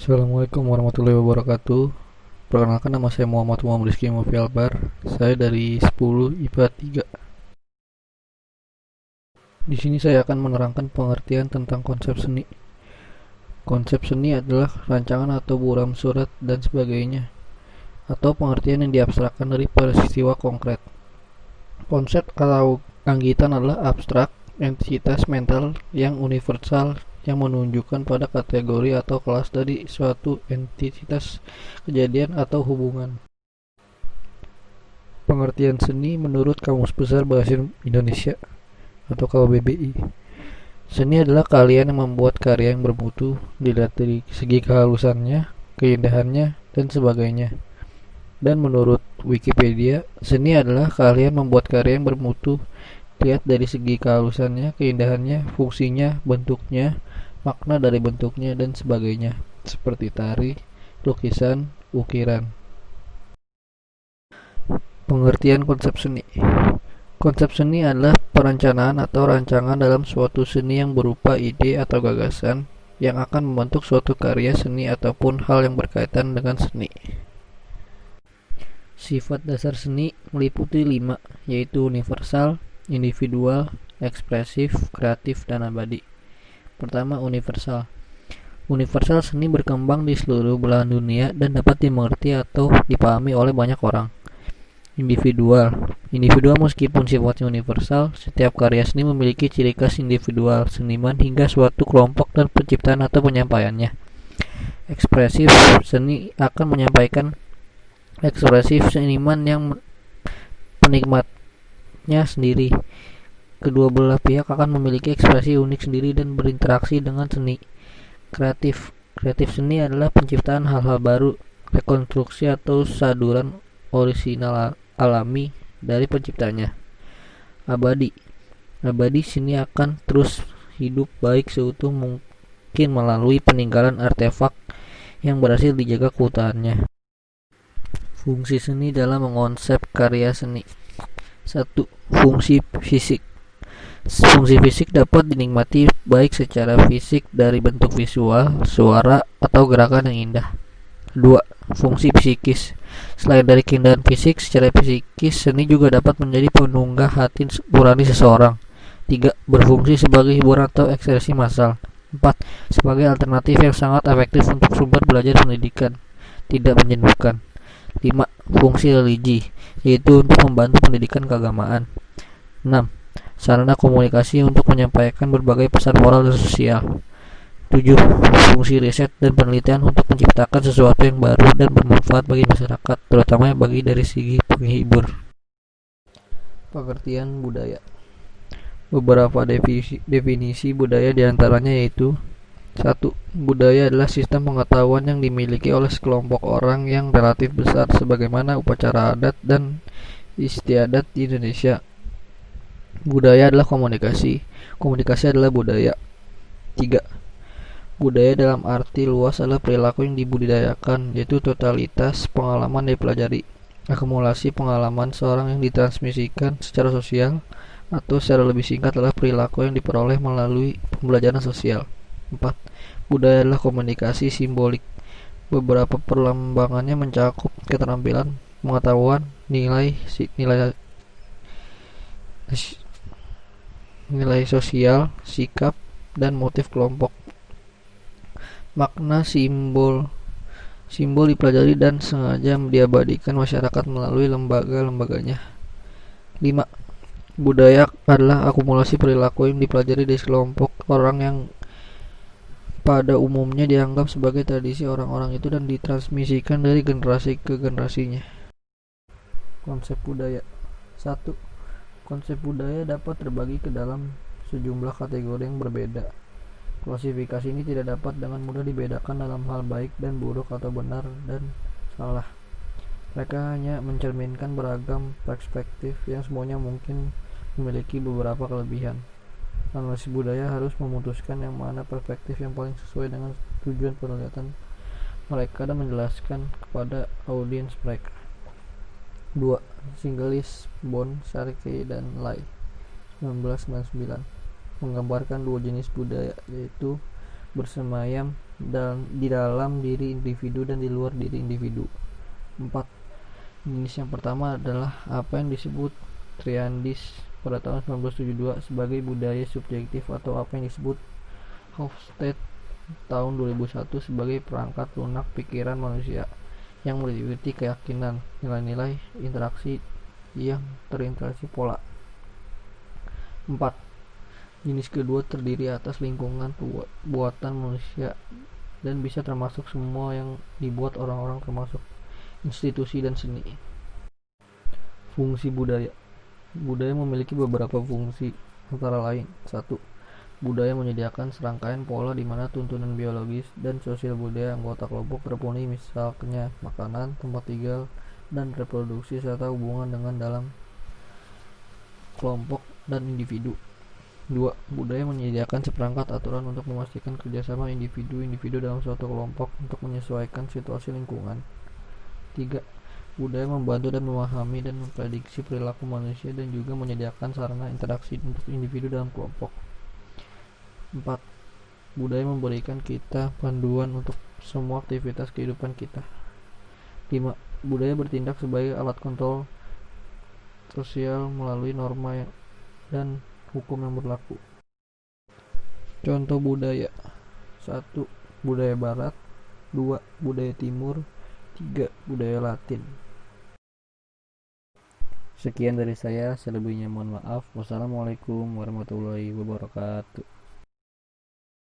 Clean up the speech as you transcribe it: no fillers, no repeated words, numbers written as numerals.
Assalamualaikum warahmatullahi wabarakatuh. Perkenalkan, nama saya Muhammad Rizky Mufialbar. Saya dari 10 IPA 3. Di sini saya akan menerangkan pengertian tentang konsep seni. Konsep seni adalah rancangan atau buram surat dan sebagainya, atau pengertian yang diabstrakkan dari peristiwa konkret. Konsep atau anggitan adalah abstrak, entitas mental yang universal yang menunjukkan pada kategori atau kelas dari suatu entitas, kejadian, atau hubungan. Pengertian seni menurut Kamus Besar Bahasa Indonesia atau KBBI. Seni adalah keahlian yang membuat karya yang bermutu, dilihat dari segi kehalusannya, keindahannya, dan sebagainya. Dan menurut Wikipedia, seni adalah keahlian membuat karya yang bermutu, dilihat dari segi kehalusannya, keindahannya, fungsinya, bentuknya, makna dari bentuknya, dan sebagainya, seperti tari, lukisan, ukiran. Pengertian konsep seni. Konsep seni adalah perencanaan atau rancangan dalam suatu seni yang berupa ide atau gagasan yang akan membentuk suatu karya seni ataupun hal yang berkaitan dengan seni. Sifat dasar seni meliputi 5, yaitu universal, individual, ekspresif, kreatif, dan abadi. Pertama, universal. Universal seni berkembang di seluruh belahan dunia dan dapat dimengerti atau dipahami oleh banyak orang. Individual. Individual meskipun sifatnya universal, setiap karya seni memiliki ciri khas individual seniman hingga suatu kelompok dan penciptaan atau penyampaiannya. Ekspresif seni akan menyampaikan ekspresif seniman yang penikmatnya sendiri. Kedua belah pihak akan memiliki ekspresi unik sendiri dan berinteraksi dengan seni. Kreatif. Kreatif seni adalah penciptaan hal-hal baru, rekonstruksi atau saduran orisinal alami dari penciptanya. Abadi. Abadi seni akan terus hidup baik seutuh mungkin melalui peninggalan artefak yang berhasil dijaga keutuhannya. Fungsi seni dalam mengonsep karya seni. 1. Fungsi fisik. Fungsi fisik dapat dinikmati baik secara fisik dari bentuk visual, suara, atau gerakan yang indah. 2. Fungsi psikis. Selain dari keindahan fisik, secara psikis seni juga dapat menjadi penunggah hati nurani seseorang. 3. Berfungsi sebagai hiburan atau ekspresi massal. 4. Sebagai alternatif yang sangat efektif untuk sumber belajar pendidikan, tidak menjenuhkan. 5. Fungsi religi, yaitu untuk membantu pendidikan keagamaan. 6. Sarana komunikasi untuk menyampaikan berbagai pesan moral dan sosial. 7. Fungsi riset dan penelitian untuk menciptakan sesuatu yang baru dan bermanfaat bagi masyarakat, terutama bagi dari segi penghibur. Pengertian budaya. Beberapa definisi budaya diantaranya yaitu: 1. Budaya adalah sistem pengetahuan yang dimiliki oleh sekelompok orang yang relatif besar, sebagaimana upacara adat dan istiadat di Indonesia. Budaya adalah komunikasi. Komunikasi adalah budaya. 3. Budaya dalam arti luas adalah perilaku yang dibudidayakan, yaitu totalitas pengalaman yang dipelajari, akumulasi pengalaman seorang yang ditransmisikan secara sosial, atau secara lebih singkat adalah perilaku yang diperoleh melalui pembelajaran sosial. 4. Budaya adalah komunikasi simbolik. Beberapa perlambangannya mencakup keterampilan, pengetahuan, nilai sosial, sikap, dan motif kelompok. Makna simbol dipelajari dan sengaja diabadikan masyarakat melalui lembaga-lembaganya. 5. Budaya adalah akumulasi perilaku yang dipelajari dari sekelompok orang yang pada umumnya dianggap sebagai tradisi orang-orang itu dan ditransmisikan dari generasi ke generasinya. Konsep budaya. 1. Konsep budaya dapat terbagi ke dalam sejumlah kategori yang berbeda. Klasifikasi ini tidak dapat dengan mudah dibedakan dalam hal baik dan buruk atau benar dan salah. Mereka hanya mencerminkan beragam perspektif yang semuanya mungkin memiliki beberapa kelebihan. Analisis budaya harus memutuskan yang mana perspektif yang paling sesuai dengan tujuan penelitian mereka dan menjelaskan kepada audiens mereka. 2. Singlis, Bond, Sharkey, dan Lai 1999 menggambarkan dua jenis budaya, yaitu bersemayam dan di dalam diri individu dan di luar diri individu. 4. Jenis yang pertama adalah apa yang disebut Triandis pada tahun 1972 sebagai budaya subjektif, atau apa yang disebut Hofstede tahun 2001 sebagai perangkat lunak pikiran manusia yang meliputi keyakinan, nilai-nilai, interaksi yang terintegrasi pola. 4. Jenis kedua terdiri atas lingkungan buatan manusia dan bisa termasuk semua yang dibuat orang-orang, termasuk institusi dan seni. Fungsi budaya. Budaya memiliki beberapa fungsi, antara lain: 1. Budaya menyediakan serangkaian pola di mana tuntunan biologis dan sosial budaya anggota kelompok terpenuhi, misalnya makanan, tempat tinggal, dan reproduksi, serta hubungan dengan dalam kelompok dan individu. 2. Budaya menyediakan seperangkat aturan untuk memastikan kerjasama individu-individu dalam suatu kelompok untuk menyesuaikan situasi lingkungan. 3. Budaya membantu dan memahami dan memprediksi perilaku manusia dan juga menyediakan sarana interaksi untuk individu dalam kelompok. 4. Budaya memberikan kita panduan untuk semua aktivitas kehidupan kita. 5. Budaya bertindak sebagai alat kontrol sosial melalui norma dan hukum yang berlaku. Contoh budaya: 1. Budaya Barat. 2. Budaya Timur. 3. Budaya Latin. Sekian dari saya, selebihnya mohon maaf. Wassalamualaikum warahmatullahi wabarakatuh.